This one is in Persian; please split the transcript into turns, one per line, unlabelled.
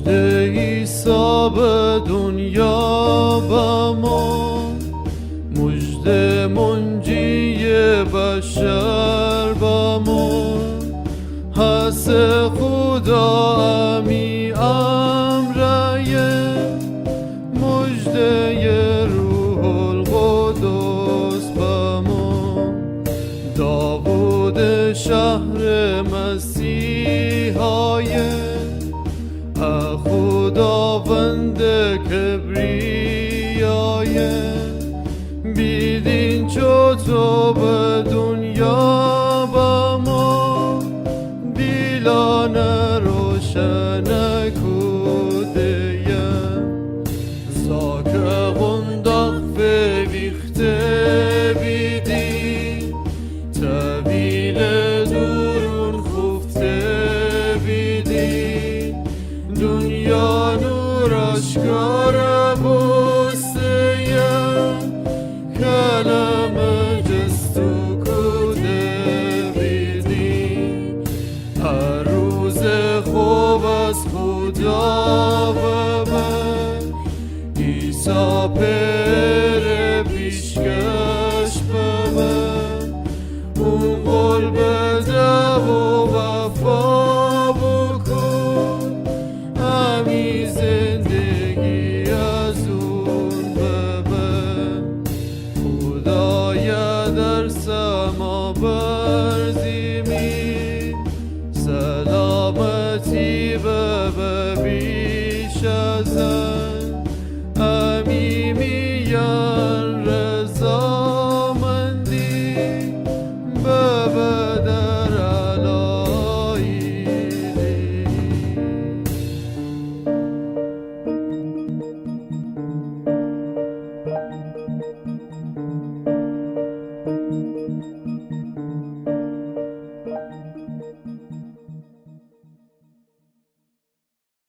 عیسی به دنیا بمان، مژده منجی بشر بمان. حس خدا امی امره، مژده روح القدس بمان. داوود شهر مسیحای خداوند کبریای، بیدین چو تو به دنیا با ما، دیلان روشن کودیم. زاک غندق فویخته بیدین، طویل دورون خفته بیدین. دنیا نور اشکار بوسته، کلمه جستو کده بیدین. هر روز خوب از خدا به من، عیسی پر پیشکش به من. اون قول بده و وفا بکن، همی زندگی از اون ببر. خدای در سما